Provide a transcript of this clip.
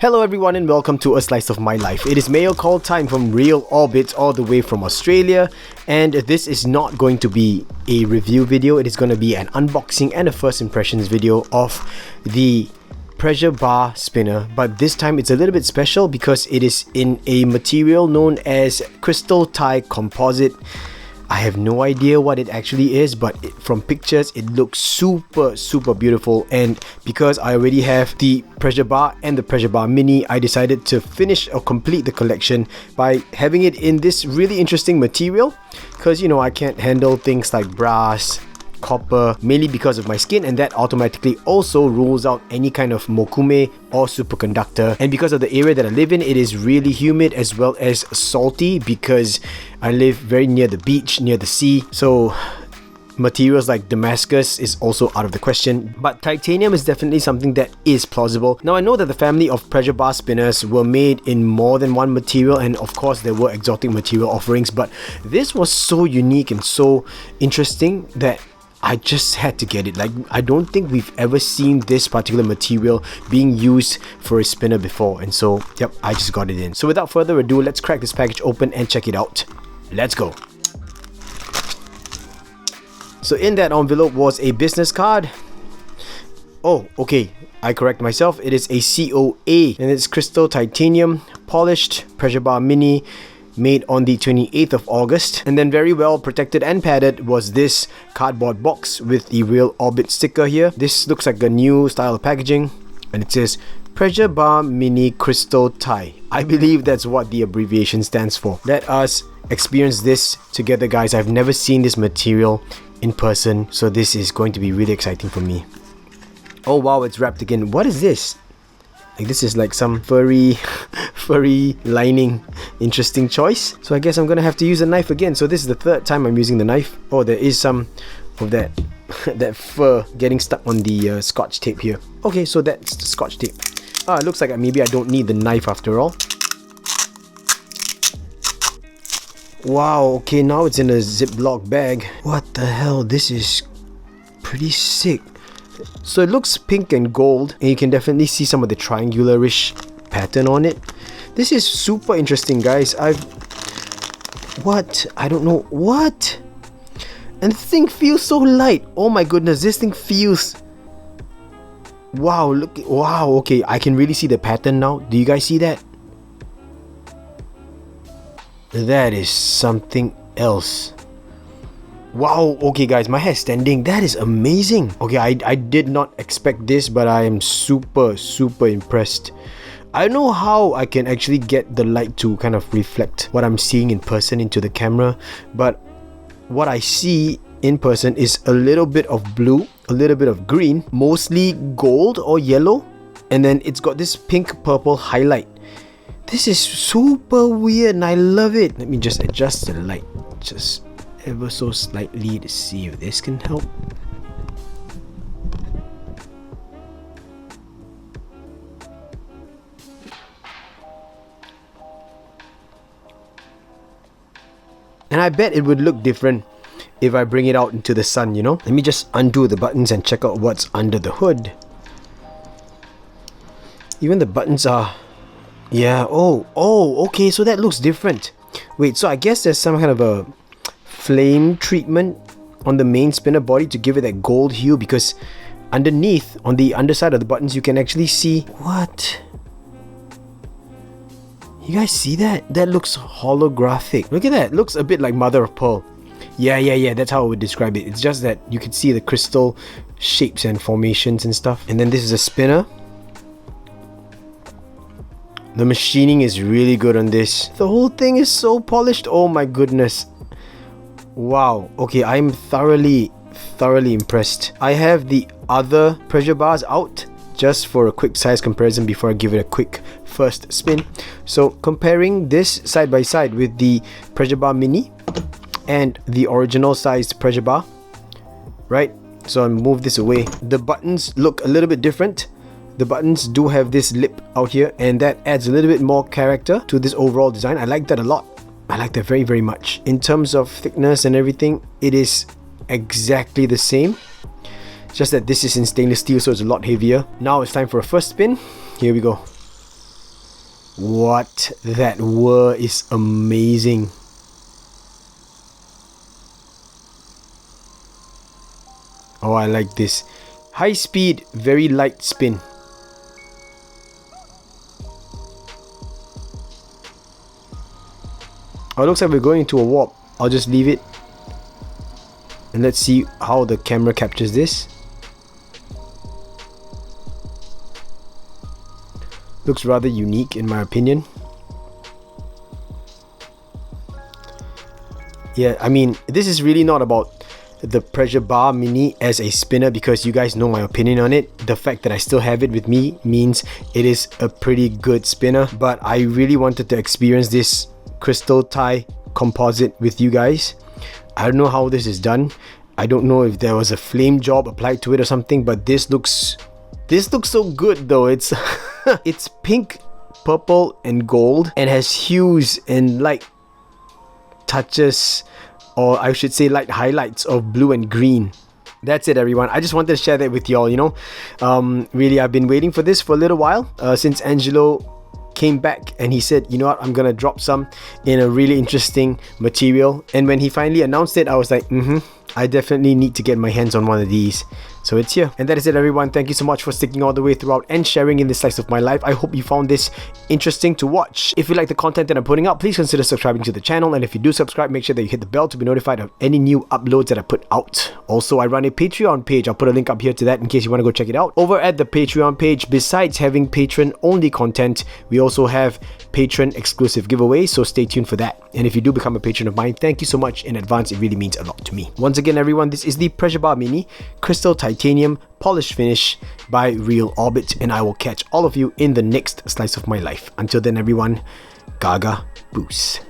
Hello everyone and welcome to A Slice of My Life. It is mail call time from Real Orbit all the way from Australia, and this is not going to be a review video. It is going to be an unboxing and a first impressions video of the pressure bar spinner, but this time it's a little bit special because it is in a material known as Titanium Composite. I have no idea what it actually is, but from pictures it looks super beautiful, and because I already have the pressure bar and the pressure bar mini, I decided to finish or complete the collection by having it in this really interesting material, because you know I can't handle things like brass, copper, mainly because of my skin, and that automatically also rules out any kind of mokume or superconductor. And because of the area that I live in, it is really humid as well as salty because I live very near the beach, near the sea, so materials like Damascus is also out of the question. But titanium is definitely something that is plausible. Now I know that the family of pressure bar spinners were made in more than one material, and of course there were exotic material offerings, but this was so unique and so interesting that I just had to get it. Like, I don't think we've ever seen this particular material being used for a spinner before, and so yep, I just got it in. So without further ado, let's crack this package open and check it out. Let's go. So in that envelope was a business card. Oh, okay, I correct myself. It is a COA, and it's crystal titanium polished pressure bar mini, made on the 28th of August. And then very well protected and padded was this cardboard box with the Real Orbit sticker here. This looks like a new style of packaging, and it says Pressure Bar Mini Crystal Tie. I believe that's what the abbreviation stands for. Let us experience this together, guys. I've never seen this material in person, so this is going to be really exciting for me. Oh wow, it's wrapped again. What is this? Like, this is like some furry lining. Interesting choice. So I guess I'm gonna have to use a knife again. So this is the third time I'm using the knife. Oh, there is some of that that fur getting stuck on the scotch tape here. Okay, so that's the scotch tape. It looks like maybe I don't need the knife after all. Wow, okay, now it's in a Ziploc bag. What the hell? This is pretty sick. So it looks pink and gold, and you can definitely see some of the triangular-ish pattern on it. This is super interesting, guys. I don't know what. And this thing feels so light. Oh my goodness, this thing feels. Wow, look. Wow, okay, I can really see the pattern now. Do you guys see that? That is something else. Wow, okay guys, my hair's standing. That is amazing. Okay, I did not expect this, but I am super impressed. I don't know how I can actually get the light to kind of reflect what I'm seeing in person into the camera, but what I see in person is a little bit of blue, a little bit of green, mostly gold or yellow, and then it's got this pink purple highlight. This is super weird and I love it. Let me just adjust the light just ever so slightly to see if this can help. And I bet it would look different if I bring it out into the sun, you know? Let me just undo the buttons and check out what's under the hood. Even the buttons are... yeah, oh, okay, so that looks different. Wait, so I guess there's some kind of a flame treatment on the main spinner body to give it that gold hue, because underneath, on the underside of the buttons, you can actually see... what? You guys see that? That looks holographic. Look at that. Looks a bit like mother of pearl. Yeah, that's how I would describe it. It's just that you can see the crystal shapes and formations and stuff. And then this is a spinner. The machining is really good on this. The whole thing is so polished. Oh my goodness. Wow. Okay, I'm thoroughly impressed. I have the other pressure bars out just for a quick size comparison before I give it a quick first spin. So comparing this side by side with the pressure bar mini and the original sized pressure bar, right? So I move this away. The buttons look a little bit different. The buttons do have this lip out here, and that adds a little bit more character to this overall design. I like that a lot. I like that very much. In terms of thickness and everything, it is exactly the same. Just that this is in stainless steel, so it's a lot heavier. Now it's time for a first spin. Here we go. What? That whir is amazing. Oh, I like this. High speed, very light spin. Oh, it looks like we're going into a warp. I'll just leave it. And let's see how the camera captures this. Looks rather unique in my opinion. Yeah, I mean, this is really not about the pressure bar mini as a spinner because you guys know my opinion on it. The fact that I still have it with me means it is a pretty good spinner, but I really wanted to experience this crystal tie composite with you guys. I don't know how this is done. I don't know if there was a flame job applied to it or something, but this looks so good though. It's it's pink, purple and gold and has hues and light touches, or I should say light highlights of blue and green. That's it everyone. I just wanted to share that with y'all, you know. Really, I've been waiting for this for a little while since Angelo came back and he said, you know what, I'm gonna drop some in a really interesting material. And when he finally announced it, I was like, I definitely need to get my hands on one of these. So it's here. And that is it everyone. Thank you so much for sticking all the way throughout and sharing in this slice of my life. I hope you found this interesting to watch. If you like the content that I'm putting out, please consider subscribing to the channel. And if you do subscribe, make sure that you hit the bell to be notified of any new uploads that I put out. Also, I run a Patreon page. I'll put a link up here to that in case you want to go check it out. Over at the Patreon page, besides having patron only content, we also have patron exclusive giveaways, so stay tuned for that. And if you do become a patron of mine, thank you so much in advance. It really means a lot to me. Once again everyone, this is the Pressure Bar Mini Crystal Titanium Polished Finish by Real Orbit, and I will catch all of you in the next slice of my life. Until then everyone, Gaga Boos.